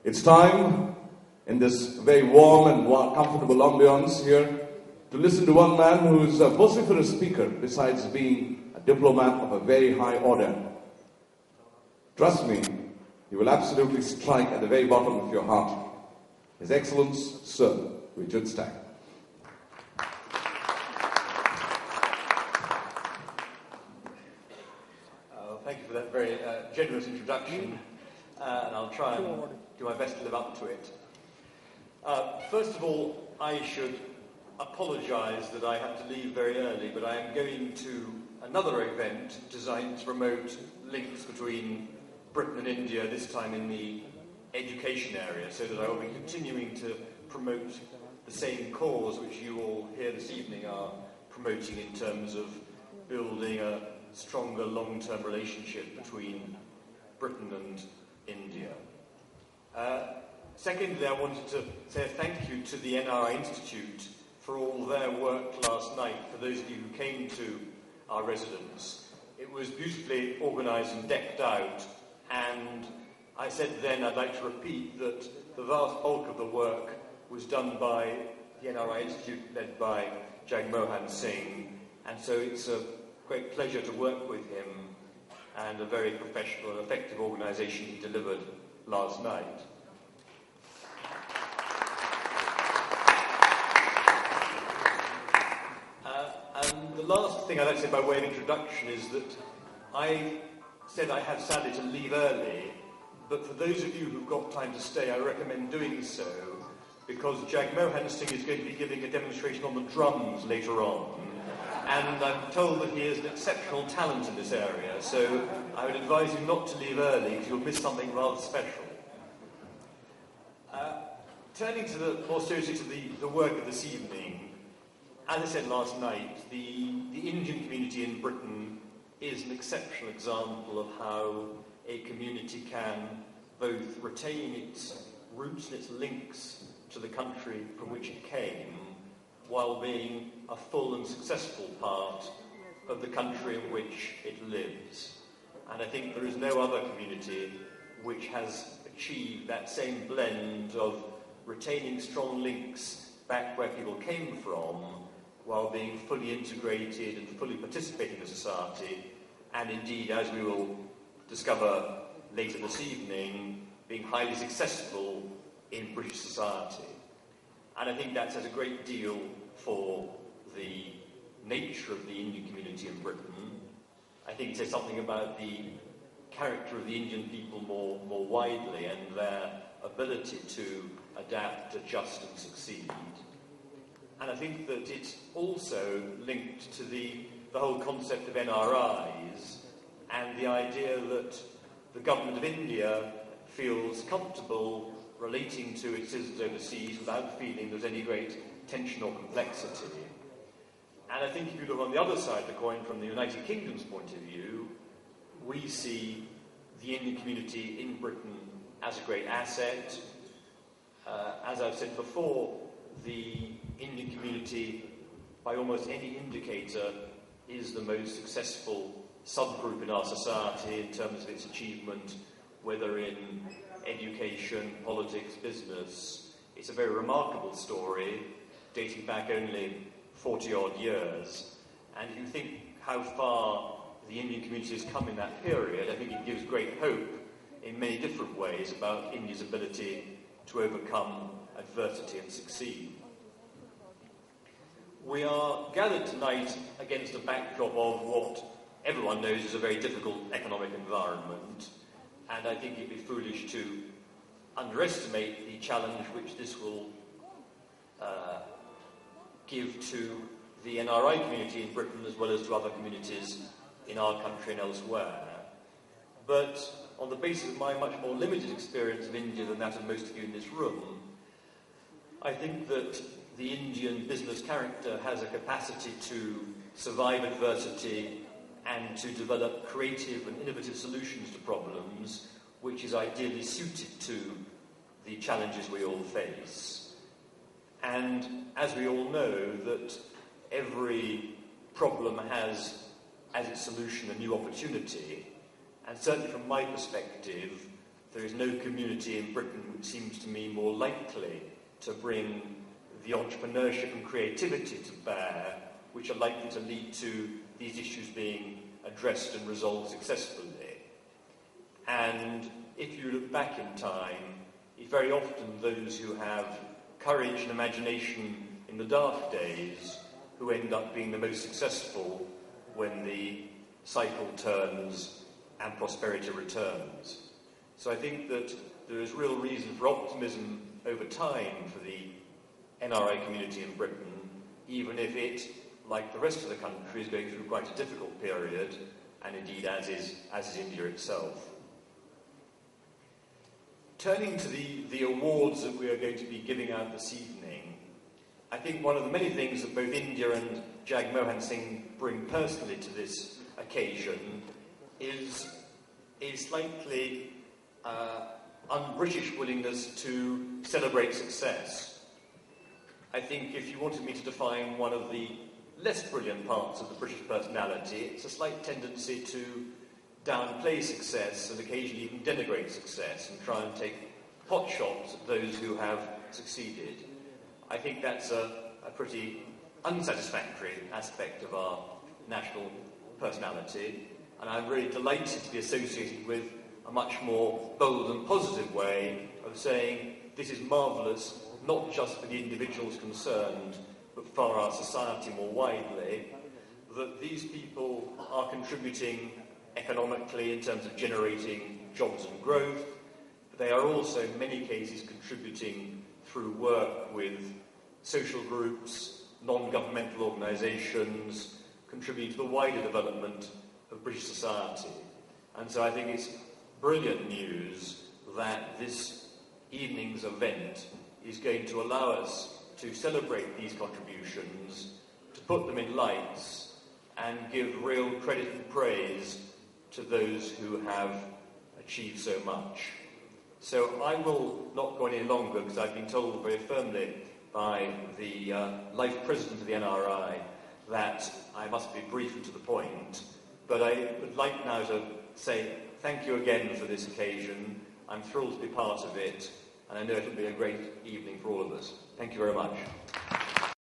It's time, in this very warm and comfortable ambience here, to listen to one man who is a vociferous speaker, besides being a diplomat of a very high order. Trust me, he will absolutely strike at the very bottom of your heart. His Excellence, Sir Richard Stagg. Thank you for that very generous introduction, and I'll try and do my best to live up to it. First of all, I should apologise that I had to leave very early, but I am going to another event designed to promote links between Britain and India, this time in the education area, so that I will be continuing to promote the same cause which you all here this evening are promoting in terms of building a stronger long-term relationship between Britain and India. Secondly, I wanted to say a thank you to the NRI Institute for all their work last night, for those of you who came to our residence. It was beautifully organised and decked out, and I said then I'd like to repeat that the vast bulk of the work was done by the NRI Institute, led by Jagmohan Singh, and so it's a great pleasure to work with him, and a very professional and effective organisation he delivered last night. And the last thing I'd like to say by way of introduction is that I said I had sadly to leave early, but for those of you who've got time to stay, I recommend doing so, because Jagmohan Singh is going to be giving a demonstration on the drums later on. And I'm told that he has an exceptional talent in this area, so I would advise you not to leave early, because you'll miss something rather special. Turning to more seriously to the work of this evening, as I said last night, the Indian community in Britain is an exceptional example of how a community can both retain its roots and its links to the country from which it came, while being a full and successful part of the country in which it lives. And I think there is no other community which has achieved that same blend of retaining strong links back where people came from, while being fully integrated and fully participating in the society, and indeed, as we will discover later this evening, being highly successful in British society. And I think that says a great deal for the nature of the Indian community in Britain. I think it says something about the character of the Indian people more widely, and their ability to adapt, adjust and succeed. And I think that it's also linked to the whole concept of NRIs and the idea that the government of India feels comfortable relating to its citizens overseas without feeling there's any great tension or complexity. And I think if you look on the other side of the coin from the United Kingdom's point of view, we see the Indian community in Britain as a great asset. As I've said before, the Indian community, by almost any indicator, is the most successful subgroup in our society in terms of its achievement, whether in education, politics, business. It's a very remarkable story, dating back only 40-odd years. And if you think how far the Indian community has come in that period, I think it gives great hope in many different ways about India's ability to overcome adversity and succeed. We are gathered tonight against a backdrop of what everyone knows is a very difficult economic environment, and I think it'd be foolish to underestimate the challenge which this will give to the NRI community in Britain, as well as to other communities in our country and elsewhere. But on the basis of my much more limited experience of India than that of most of you in this room, I think that the Indian business character has a capacity to survive adversity and to develop creative and innovative solutions to problems, which is ideally suited to the challenges we all face. And as we all know, that every problem has as its solution a new opportunity, and certainly from my perspective, there is no community in Britain which seems to me more likely to bring the entrepreneurship and creativity to bear, which are likely to lead to these issues being addressed and resolved successfully. And if you look back in time, it's very often those who have courage and imagination in the dark days who end up being the most successful when the cycle turns and prosperity returns. So I think that there is real reason for optimism over time for the NRI community in Britain, even if it, like the rest of the country, is going through quite a difficult period, and indeed as is India itself. Turning to the awards that we are going to be giving out this evening, I think one of the many things that both India and Jag Mohan Singh bring personally to this occasion is slightly un-British willingness to celebrate success. I think if you wanted me to define one of the less brilliant parts of the British personality, it's a slight tendency to downplay success and occasionally even denigrate success and try and take pot shots at those who have succeeded. I think that's a pretty unsatisfactory aspect of our national personality, and I'm really delighted to be associated with a much more bold and positive way of saying this is marvellous, not just for the individuals concerned, but for our society more widely, that these people are contributing economically in terms of generating jobs and growth, but they are also in many cases contributing through work with social groups, non-governmental organisations, contributing to the wider development of British society. And so I think it's brilliant news that this evening's event is going to allow us to celebrate these contributions, to put them in lights, and give real credit and praise to those who have achieved so much. So I will not go any longer because I've been told very firmly by the life president of the NRI that I must be brief and to the point. But I would like now to say thank you again for this occasion. I'm thrilled to be part of it, and I know it will be a great evening for all of us. Thank you very much.